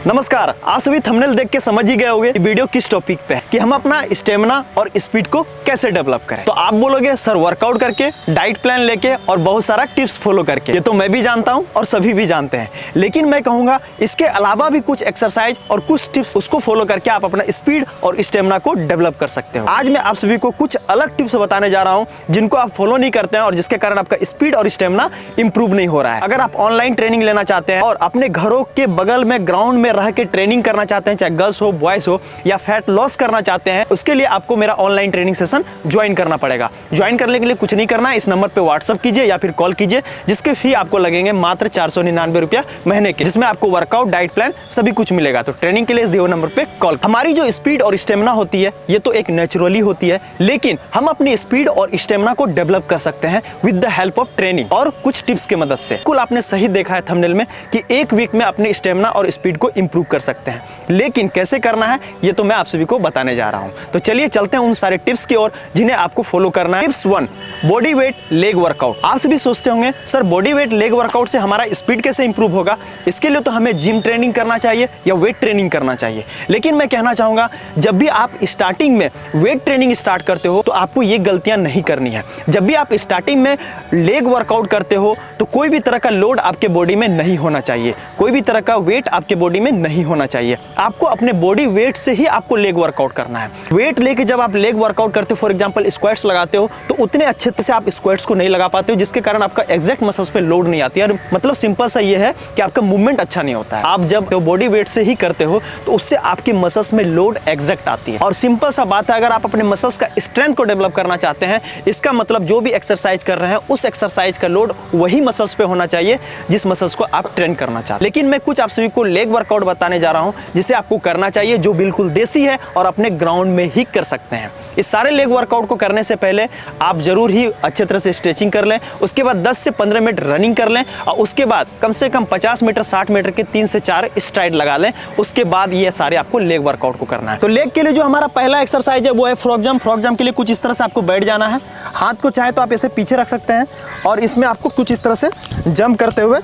नमस्कार, आप सभी थंबनेल देख के समझ ही गए होंगे वीडियो किस टॉपिक पे है कि हम अपना स्टेमिना और स्पीड को कैसे डेवलप करें। तो आप बोलोगे सर वर्कआउट करके, डाइट प्लान लेके और बहुत सारा टिप्स फॉलो करके। ये तो मैं भी जानता हूँ और सभी भी जानते हैं, लेकिन मैं कहूँगा इसके अलावा भी कुछ एक्सरसाइज और कुछ टिप्स उसको फॉलो करके आप अपना स्पीड और स्टेमिना को डेवलप कर सकते हो। आज मैं आप सभी को कुछ अलग टिप्स बताने जा रहा हूँ जिनको आप फॉलो नहीं करते हैं और जिसके कारण आपका स्पीड और स्टेमिना इंप्रूव नहीं हो रहा है। अगर आप ऑनलाइन ट्रेनिंग लेना चाहते हैं और अपने घरों के बगल में ग्राउंड में रह के ट्रेनिंग करना चाहते हैं, चाहे गर्ल्स हो बॉयज हो, या फैट लॉस करना चाहते हैं, उसके लिए आपको मेरा ऑनलाइन ट्रेनिंग सेशन ज्वाइन करना पड़ेगा। ज्वाइन करने के लिए कुछ नहीं करना है, इस नंबर पे व्हाट्सअप कीजिए या फिर कॉल कीजिए, जिसके फी आपको लगेंगे मात्र 499 रुपया महीने के, जिसमें आपको वर्कआउट, डाइट प्लान सभी कुछ मिलेगा। तो ट्रेनिंग के लिए इस दिए हुए नंबर पे कॉल। हमारी जो स्पीड और स्टेमिना होती है ये तो एक नेचुरली होती है, लेकिन हम अपनी स्पीड और स्टेमिना को डेवलप कर सकते हैं with the help of training और कुछ टिप्स की मदद से। कुल आपने सही देखा है थंबनेल में कि एक वीक में अपने स्टेमिना और स्पीड को इंप्रूव कर सकते हैं, लेकिन कैसे करना है ये तो मैं आप सभी को बताने जा रहा हूं। तो चलिए चलते हैं उन सारे टिप्स की ओर जिन्हें आपको फॉलो करना है। Tips 1, body weight leg workout. आप सभी सोचते होंगे sir body weight leg workout से हमारा स्पीड कैसे इंप्रूव होगा, इसके लिए तो हमें जिम ट्रेनिंग करना चाहिए या वेट ट्रेनिंग करना चाहिए। लेकिन मैं कहना चाहूंगा जब भी आप स्टार्टिंग में वेट ट्रेनिंग स्टार्ट करते हो तो आपको ये गलतियां नहीं करनी है। जब भी आप स्टार्टिंग में लेग वर्कआउट करते हो तो कोई भी तरह का लोड आपके बॉडी में नहीं होना चाहिए, कोई भी तरह का वेट आपके बॉडी में नहीं होना चाहिए। आपको अपने बॉडी वेट से ही आपको लेग वर्कआउट करना है। वेट लेके जब आप लेग वर्कआउट करते हो, फॉर एग्जांपल स्क्वाट्स लगाते हो, तो उतने अच्छे से आप स्क्वाट्स को नहीं लगा पाते हो, जिसके कारण आपका एग्जैक्ट मसल्स पे लोड नहीं आती है। मतलब सिंपल सा ये है कि आपका मूवमेंट अच्छा नहीं होता है। आप जब बॉडी वेट से ही करते हो तो उससे आपकी मसल्स में लोड एग्जैक्ट आती है। और सिंपल सा बात है, अगर आप अपने मसल्स का स्ट्रेंथ को डेवलप करना चाहते हैं, इसका मतलब जो भी एक्सरसाइज कर रहे हैं उस एक्सरसाइज का लोड वही मसल्स पे होना चाहिए जिस मसल्स को आप ट्रेन करना चाहते हैं। लेकिन मैं कुछ आप सभी को लेग वर्कआउट बताने जा रहा हूं जिसे आपको करना चाहिए, जो बिल्कुल देसी है और अपने ग्राउंड में ही कर सकते हैं। इस सारे लेग वर्कआउट को करने से पहले आप जरूर ही अच्छे तरह से स्ट्रेचिंग कर लें, उसके बाद 10 से 15 मिनट रनिंग कर लें और उसके बाद कम से कम 50 मीटर 60 मीटर के 3 से 4 स्ट्राइड लगा लें। उसके बाद ये सारे आपको लेग वर्कआउट को करना है। तो लेग के लिए जो हमारा पहला एक्सरसाइज है वो है फ्रॉग जंप। फ्रॉग जंप के लिए कुछ इस तरह से आपको बैठ जाना है, हाथ को चाहे तो आप ऐसे पीछे रख सकते हैं और इसमें आपको कुछ इस तरह से जंप करते हुए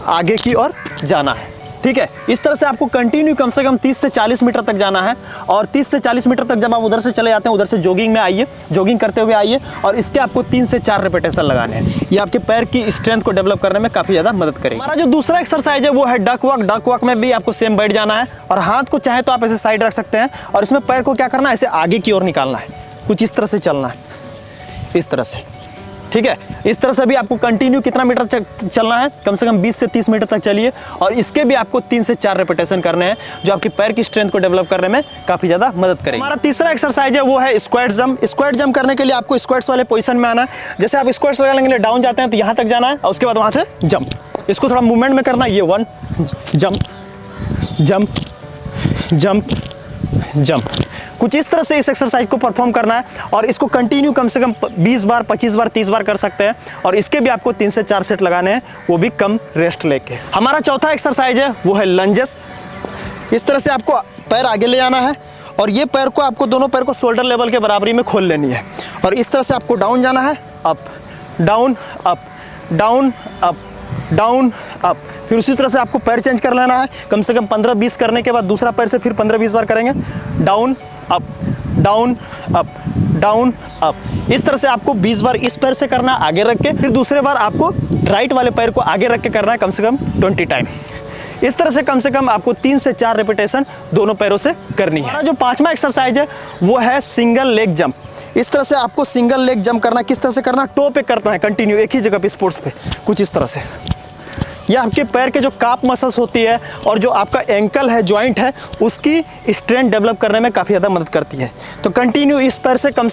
आगे की ओर जाना है। ठीक है, इस तरह से आपको कंटिन्यू कम से कम 30 से 40 मीटर तक जाना है। और 30 से 40 मीटर तक जब आप उधर से चले जाते हैं, उधर से जॉगिंग में आइए, जॉगिंग करते हुए आइए और इसके आपको 3 से 4 रिपीटेशन लगाने हैं। ये आपके पैर की स्ट्रेंथ को डेवलप करने में काफ़ी ज़्यादा मदद करेगा। हमारा जो दूसरा एक्सरसाइज है वो है डक वॉक। डक वॉक में भी आपको सेम बैठ जाना है और हाथ को चाहे तो आप ऐसे साइड रख सकते हैं और इसमें पैर को क्या करना है, ऐसे आगे की ओर निकालना है, कुछ इस तरह से चलना है, इस तरह से। ठीक है, इस तरह से भी आपको कंटिन्यू कितना मीटर चलना है, कम से कम 20 से 30 मीटर तक चलिए और इसके भी आपको 3 से 4 रिपीटेशन करने हैं, जो आपके पैर की स्ट्रेंथ को डेवलप करने में काफ़ी ज़्यादा मदद करेगा। हमारा तीसरा एक्सरसाइज है वो है स्क्वाट जंप। स्क्वाट जंप करने के लिए आपको स्क्वाट्स वाले पोजीशन में आना है। जैसे आप स्क्वाट्स लगाने के लिए डाउन जाते हैं तो यहाँ तक जाना है और उसके बाद वहाँ से जंप। इसको थोड़ा मूवमेंट में करना है। ये 1 जंप जंप जंप जंप, कुछ इस तरह से इस एक्सरसाइज को परफॉर्म करना है और इसको कंटिन्यू कम से कम 20 बार, 25 बार, 30 बार कर सकते हैं और इसके भी आपको 3 से 4 सेट लगाने हैं, वो भी कम रेस्ट लेके। हमारा चौथा एक्सरसाइज है वो है लंजेस। इस तरह से आपको पैर आगे ले आना है और ये पैर को आपको दोनों पैर को शोल्डर लेवल के बराबरी में खोल लेनी है और इस तरह से आपको डाउन जाना है, up down up down up down up. फिर उसी तरह से आपको पैर चेंज कर लेना है, कम से कम 15-20 करने के बाद दूसरा पैर से फिर 15-20 बार करेंगे, down up down up down up. इस तरह से आपको 20 बार इस पैर से करना है आगे रख के, फिर दूसरे बार आपको राइट वाले पैर को आगे रख के करना है, कम से कम 20 टाइम। इस तरह से कम आपको 3 से 4 रिपीटेशन दोनों पैरों से करनी है। हमारा जो पांचवा एक्सरसाइज है वो है सिंगल लेग जंप। इस तरह से आपको सिंगल लेग जंप करना, किस तरह से करना, टो पे करना है कंटिन्यू एक ही जगह पे, स्पोर्ट्स पे, कुछ इस तरह से। ये आपके पैर के जो काफ मसल्स होती है और जो आपका एंकल है, जॉइंट है, उसकी स्ट्रेंथ डेवलप करने में काफ़ी ज़्यादा मदद करती है। तो कंटिन्यू इस पैर से कम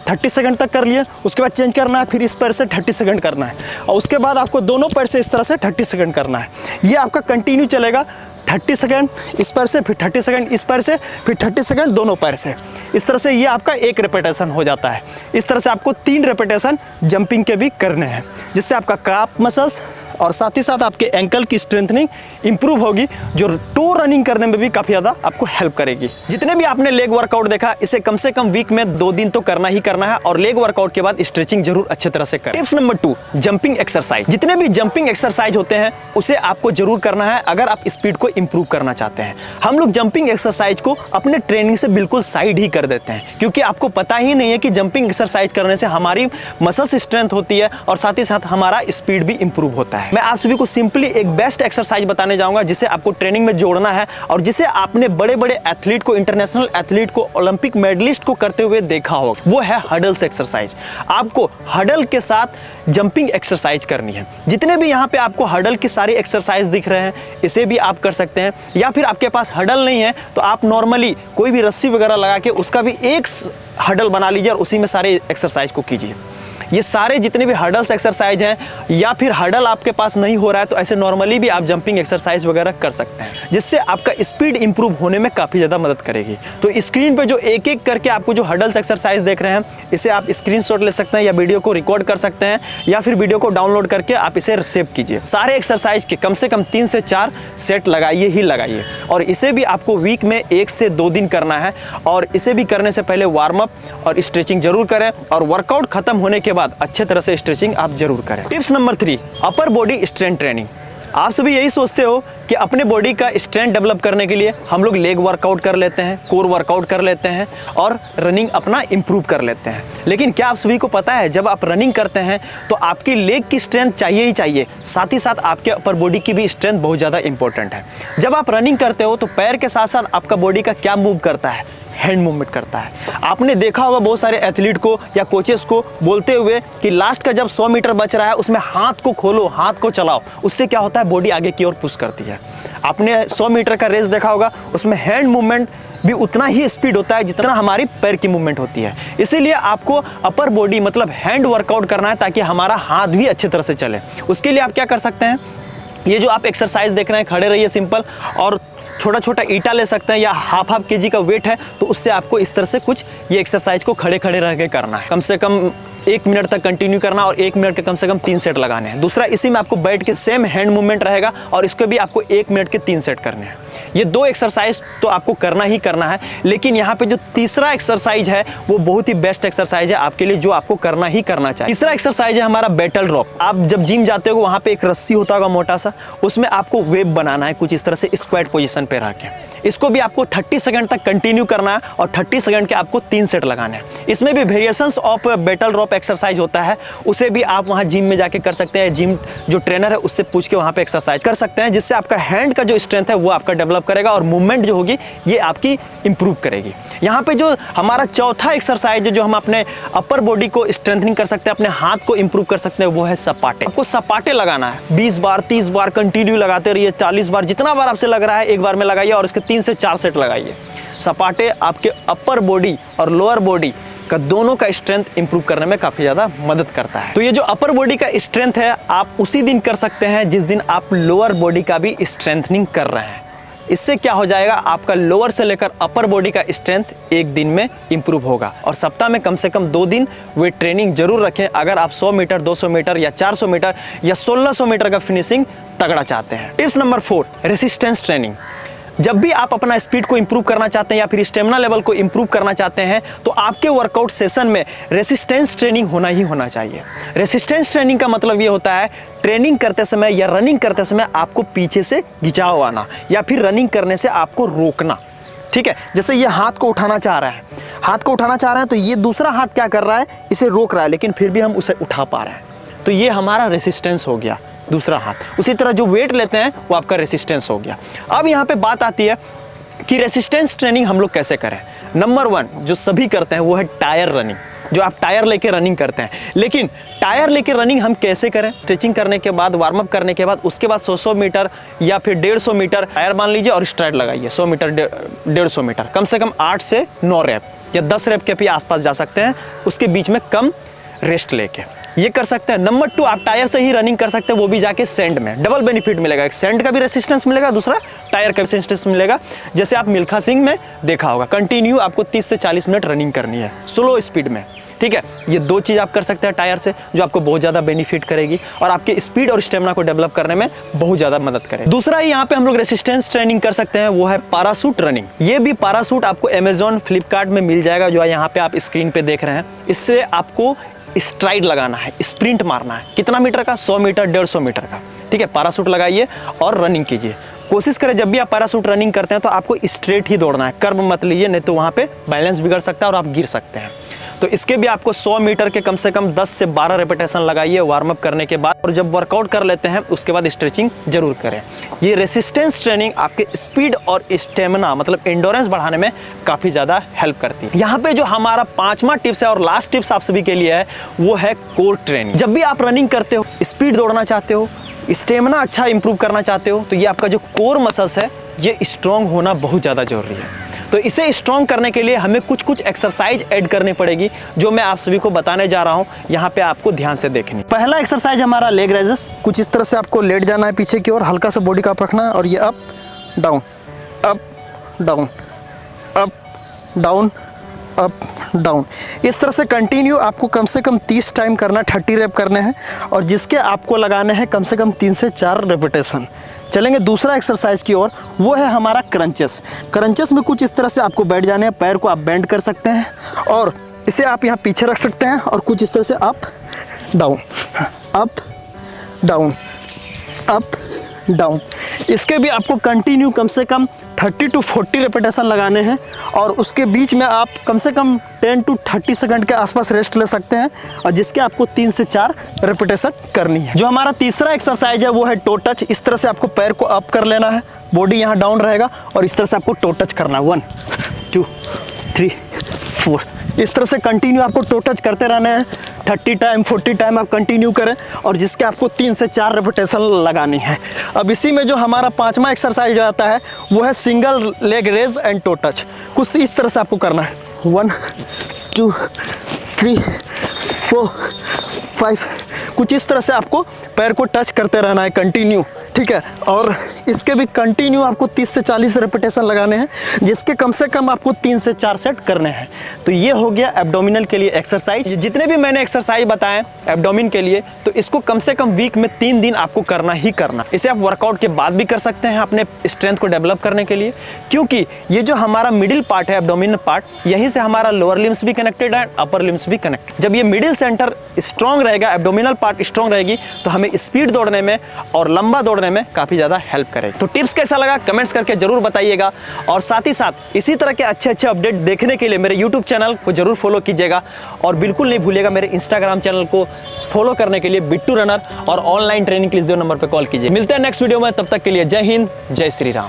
30 सेकंड तक कर लिए, उसके बाद चेंज करना है, फिर इस पैर से 30 सेकंड करना है और उसके बाद आपको दोनों पैर से इस तरह से 30 सेकंड करना है। ये आपका कंटिन्यू चलेगा, 30 सेकंड इस पैर से, फिर 30 सेकंड इस पैर से, फिर 30 सेकंड दोनों पैर से। इस तरह से ये आपका एक रिपीटेशन हो जाता है। इस तरह से आपको 3 रिपीटेशन जंपिंग के भी करने हैं, जिससे आपका काफ मसल्स और साथ ही साथ आपके एंकल की स्ट्रेंथनिंग इंप्रूव होगी, जो टो रनिंग करने में भी काफ़ी ज़्यादा आपको हेल्प करेगी। जितने भी आपने लेग वर्कआउट देखा, इसे कम से कम वीक में 2 दिन तो करना ही करना है और लेग वर्कआउट के बाद स्ट्रेचिंग जरूर अच्छे तरह से करें। Tips number 2, jumping exercise. जितने भी जंपिंग एक्सरसाइज होते हैं उसे आपको जरूर करना है अगर आप स्पीड को इंप्रूव करना चाहते हैं। हम लोग जंपिंग एक्सरसाइज को अपने ट्रेनिंग से बिल्कुल साइड ही कर देते हैं, क्योंकि आपको पता ही नहीं है कि जंपिंग एक्सरसाइज करने से हमारी मसल्स स्ट्रेंथ होती है और साथ ही साथ हमारा स्पीड भी इंप्रूव होता है। मैं आप सभी को सिंपली एक बेस्ट एक्सरसाइज बताने जाऊंगा जिसे आपको ट्रेनिंग में जोड़ना है और जिसे आपने बड़े बड़े एथलीट को, इंटरनेशनल एथलीट को, ओलंपिक मेडलिस्ट को करते हुए देखा होगा। वो है हडल्स एक्सरसाइज। आपको हडल के साथ जंपिंग एक्सरसाइज करनी है। जितने भी यहाँ पे आपको हडल की सारी एक्सरसाइज दिख रहे हैं, इसे भी आप कर सकते हैं, या फिर आपके पास हडल नहीं है तो आप नॉर्मली कोई भी रस्सी वगैरह लगा के उसका भी एक हडल बना लीजिए और उसी में सारे एक्सरसाइज को कीजिए। ये सारे जितने भी हडल्स एक्सरसाइज हैं, या फिर हडल आपके पास नहीं हो रहा है तो ऐसे नॉर्मली भी आप जंपिंग एक्सरसाइज वगैरह कर सकते हैं, जिससे आपका स्पीड इंप्रूव होने में काफ़ी ज़्यादा मदद करेगी। तो स्क्रीन पे जो एक एक करके आपको जो हडल्स एक्सरसाइज देख रहे हैं, इसे आप स्क्रीनशॉट ले सकते हैं या वीडियो को रिकॉर्ड कर सकते हैं या फिर वीडियो को डाउनलोड करके आप इसे सेव कीजिए। सारे एक्सरसाइज के कम से कम 3 से 4 सेट लगाइए ही लगाइए और इसे भी आपको वीक में 1 से 2 दिन करना है और इसे भी करने से पहले वार्म अप और स्ट्रेचिंग जरूर करें और वर्कआउट खत्म होने के बाद अच्छे तरह से स्ट्रेचिंग आप जरूर करें। Tips number 3, upper body strength training. आप सभी यही सोचते हो कि अपने बॉडी का स्ट्रेंथ डेवलप करने के लिए हम लोग लेग वर्कआउट कर लेते हैं, कोर वर्कआउट कर लेते हैं और रनिंग अपना इंप्रूव कर लेते हैं। लेकिन क्या आप सभी को पता है, जब आप रनिंग करते हैं तो आपकी लेग की स्ट्रेंथ चाहिए ही चाहिए, साथ ही साथ आपके अपर बॉडी की भी स्ट्रेंथ बहुत ज़्यादा इंपॉर्टेंट है। जब आप रनिंग करते हो तो पैर के साथ साथ आपका बॉडी का क्या मूव करता है, हैंड मूवमेंट करता है। आपने देखा होगा बहुत सारे एथलीट को या कोचेस को बोलते हुए कि लास्ट का जब 100 मीटर बच रहा है उसमें हाथ को खोलो, हाथ को चलाओ, उससे क्या होता है, बॉडी आगे की ओर पुश करती है। आपने 100 मीटर का रेस देखा होगा, उसमें हैंड मूवमेंट भी उतना ही स्पीड होता है जितना हमारी पैर की मूवमेंट होती है। इसीलिए आपको अपर बॉडी मतलब हैंड वर्कआउट करना है ताकि हमारा हाथ भी अच्छी तरह से चले। उसके लिए आप क्या कर सकते हैं, ये जो आप एक्सरसाइज देख रहे हैं, खड़े रहिए सिंपल, और छोटा छोटा ईटा ले सकते हैं या हाफ kg का वेट है तो उससे आपको इस तरह से कुछ ये एक्सरसाइज को खड़े खड़े रह के करना है। कम से कम 1 मिनट तक कंटिन्यू करना और 1 मिनट के कम से कम 3 सेट लगाने हैं। दूसरा, इसी में आपको बैठ के सेम हैंड मूवमेंट रहेगा और इसको भी आपको 1 मिनट के 3 सेट करने हैं। ये 2 एक्सरसाइज तो आपको करना ही करना है, लेकिन यहाँ पे जो तीसरा एक्सरसाइज है वो बहुत ही बेस्ट एक्सरसाइज है आपके लिए, जो आपको करना ही करना चाहिए। तीसरा एक्सरसाइज है हमारा बैटल ड्रॉप। आप जब जिम जाते हो वहाँ पे एक रस्सी होता होगा मोटा सा, उसमें आपको वेव बनाना है कुछ इस तरह से स्क्वाट पोजीशन पे रह के। इसको भी आपको 30 सेकंड तक कंटिन्यू करना है और 30 सेकंड के आपको 3 सेट लगाने हैं। इसमें भी variations of battle drop exercise होता है, उसे भी आप वहाँ जिम में जाके कर सकते हैं। जिम जो ट्रेनर है उससे पूछ के वहाँ पे एक्सरसाइज कर सकते हैं, जिससे आपका हैंड का जो स्ट्रेंथ है वो आपका डेवलप करेगा और मूवमेंट जो होगी ये आपकी इंप्रूव करेगी। यहाँ पे जो हमारा चौथा एक्सरसाइज है जो हम अपने अपर बॉडी को स्ट्रेंथनिंग कर सकते हैं, अपने हाथ को इंप्रूव कर सकते हैं, वो है सपाटे। आपको सपाटे लगाना है 20 बार 30 बार कंटिन्यू लगाते रहिए, 40 बार, जितना बार आपसे लग रहा है एक बार में लगाइए और इसके 3 से 4 सेट लगाइए। सपाटे आपके अपर बॉडी और लोअर बॉडी का दोनों का स्ट्रेंथ इंप्रूव करने में काफ़ी ज़्यादा मदद करता है। तो ये जो अपर बॉडी का स्ट्रेंथ है आप उसी दिन कर सकते हैं जिस दिन आप लोअर बॉडी का भी स्ट्रेंथनिंग कर रहे हैं। इससे क्या हो जाएगा, आपका लोअर से लेकर अपर बॉडी का स्ट्रेंथ एक दिन में इंप्रूव होगा। और सप्ताह में कम से कम 2 दिन वेट ट्रेनिंग जरूर रखें अगर आप 100 मीटर 200 मीटर या 400 मीटर या 1600 मीटर का फिनिशिंग तगड़ा चाहते हैं। Tips number 4, resistance training. जब भी आप अपना स्पीड को इंप्रूव करना चाहते हैं या फिर स्टेमिना लेवल को इंप्रूव करना चाहते हैं तो आपके वर्कआउट सेशन में रेसिस्टेंस ट्रेनिंग होना ही होना चाहिए। रेसिस्टेंस ट्रेनिंग का मतलब ये होता है ट्रेनिंग करते समय या रनिंग करते समय आपको पीछे से खिंचाव आना या फिर रनिंग करने से आपको रोकना। ठीक है, जैसे ये हाथ को उठाना चाह रहा है, हाथ को उठाना चाह रहे हैं तो ये दूसरा हाथ क्या कर रहा है, इसे रोक रहा है, लेकिन फिर भी हम उसे उठा पा रहे हैं, तो ये हमारा रेसिस्टेंस हो गया दूसरा हाथ। उसी तरह जो वेट लेते हैं वो आपका रेसिस्टेंस हो गया। अब यहाँ पे बात आती है कि रेसिस्टेंस ट्रेनिंग हम लोग कैसे करें। नंबर 1 जो सभी करते हैं वो है टायर रनिंग, जो आप टायर लेके रनिंग करते हैं। लेकिन टायर लेके रनिंग हम कैसे करें, स्ट्रेचिंग करने के बाद, वार्म अप करने के बाद, उसके बाद 100 मीटर या फिर 150 मीटर टायर मान लीजिए और स्ट्राइड लगाइए। 100 मीटर 150 मीटर कम से कम 8 से 9 रैप या 10 रैप के भी आसपास जा सकते हैं, उसके बीच में कम रेस्ट लेके ये कर सकते हैं। नंबर 2 आप टायर से ही रनिंग कर सकते हैं, वो भी जाके सैंड में। डबल बेनिफिट मिलेगा, एक सैंड का भी रेसिस्टेंस मिलेगा, दूसरा टायर का रेसिस्टेंस मिलेगा। जैसे आप मिल्खा सिंह में देखा होगा, कंटिन्यू आपको 30 से 40 मिनट रनिंग करनी है स्लो स्पीड में। ठीक है, ये 2 चीज़ आप कर सकते हैं टायर से, जो आपको बहुत ज़्यादा बेनिफिट करेगी और आपके स्पीड और स्टेमिना को डेवलप करने में बहुत ज़्यादा मदद करेगी। दूसरा यहाँ पे हम लोग रेसिस्टेंस ट्रेनिंग कर सकते हैं, वो है पैराशूट रनिंग। ये भी पैराशूट आपको अमेजॉन, फ्लिपकार्ट में मिल जाएगा, जो यहाँ पे आप स्क्रीन पे देख रहे हैं। इससे आपको स्ट्राइड लगाना है, स्प्रिंट मारना है। कितना मीटर का? 100 मीटर, 150 मीटर का। ठीक है, पैराशूट लगाइए और रनिंग कीजिए। कोशिश करें जब भी आप पैराशूट रनिंग करते हैं तो आपको स्ट्रेट ही दौड़ना है, कर्व मत लीजिए, नहीं तो वहाँ पे बैलेंस बिगड़ सकता है और आप गिर सकते हैं। तो इसके भी आपको 100 मीटर के कम से कम 10 से 12 रेपिटेशन लगाइए वार्म अप करने के बाद, और जब वर्कआउट कर लेते हैं उसके बाद स्ट्रेचिंग जरूर करें। ये रेसिस्टेंस ट्रेनिंग आपके स्पीड और स्टेमिना मतलब एंडोरेंस बढ़ाने में काफ़ी ज़्यादा हेल्प करती है। यहाँ पे जो हमारा 5वां टिप्स है और लास्ट टिप्स आप सभी के लिए है, वो है कोर ट्रेनिंग। जब भी आप रनिंग करते हो, स्पीड दौड़ना चाहते हो, स्टेमिना अच्छा इंप्रूव करना चाहते हो, तो ये आपका जो कोर मसल्स है ये स्ट्रॉन्ग होना बहुत ज़्यादा जरूरी है। तो इसे स्ट्रॉन्ग करने के लिए हमें कुछ एक्सरसाइज ऐड करनी पड़ेगी, जो मैं आप सभी को बताने जा रहा हूँ। यहाँ पे आपको ध्यान से देखनी। पहला एक्सरसाइज हमारा लेग रेजेस। कुछ इस तरह से आपको लेट जाना है पीछे की ओर, हल्का सा बॉडी का अप रखना है और ये up down, up down, up down, up down. इस तरह से कंटिन्यू आपको कम से कम 30 टाइम करना, 30 रेप करने हैं, और जिसके आपको लगाने हैं कम से कम 3 से 4 रेपिटेशन। चलेंगे दूसरा एक्सरसाइज की ओर, वो है हमारा क्रंचेस। क्रंचेस में कुछ इस तरह से आपको बैठ जाने हैं, पैर को आप बेंड कर सकते हैं और इसे आप यहाँ पीछे रख सकते हैं और कुछ इस तरह से up down, up down, up down. इसके भी आपको कंटिन्यू कम से कम 30 to 40 रेपिटेशन लगाने हैं, और उसके बीच में आप कम से कम 10 to 30 सेकंड के आसपास रेस्ट ले सकते हैं, और जिसके आपको 3 से 4 रेपिटेशन करनी है। जो हमारा तीसरा एक्सरसाइज है वो है टो टच। इस तरह से आपको पैर को अप कर लेना है, बॉडी यहाँ डाउन रहेगा और इस तरह से आपको टो टच करना है। 1 2 3 4। इस तरह से कंटिन्यू आपको टो टच करते रहना है। 30 टाइम 40 टाइम आप कंटिन्यू करें, और जिसके आपको 3 से 4 रेपिटेशन लगानी है। अब इसी में जो हमारा 5वां एक्सरसाइज आता है वो है single leg raise and toe touch. कुछ इस तरह से आपको करना है। 1 2 3 4 5। कुछ इस तरह से आपको पैर को टच करते रहना है कंटिन्यू, ठीक है। और इसके भी कंटिन्यू आपको 30 से 40 रेपिटेशन लगाने हैं, जिसके कम से कम आपको 3 से 4 सेट करने हैं। तो ये हो गया एब्डोमिनल के लिए एक्सरसाइज। जितने भी मैंने एक्सरसाइज बताए एब्डोमिन के लिए, तो इसको कम से कम वीक में 3 दिन आपको करना ही करना। इसे आप वर्कआउट के बाद भी कर सकते हैं अपने स्ट्रेंथ को डेवलप करने के लिए, क्योंकि ये जो हमारा मिडिल पार्ट है, एब्डोमिनल पार्ट, यहीं से हमारा लोअर लिम्स भी कनेक्टेड है, अपर लिम्स भी कनेक्टेड। जब ये मिडिल सेंटर स्ट्रॉन्ग रहेगा, एब्डोमिनल पार्ट स्ट्रॉन्ग रहेगी, तो हमें स्पीड दौड़ने में और लंबा दौड़ने में काफी ज्यादा हेल्प करेगी। तो टिप्स कैसा लगा कमेंट्स करके जरूर बताइएगा, और साथ ही साथ इसी तरह के अच्छे अपडेट देखने के लिए मेरे यूट्यूब चैनल को जरूर फॉलो कीजिएगा, और बिल्कुल नहीं भूलिएगा मेरे इंस्टाग्राम चैनल को फॉलो करने के लिए बिट्टू रनर, और ऑनलाइन ट्रेनिंग के लिए 2 नंबर पर कॉल कीजिए। मिलते हैं नेक्स्ट वीडियो में, तब तक के लिए जय हिंद, जय श्री राम।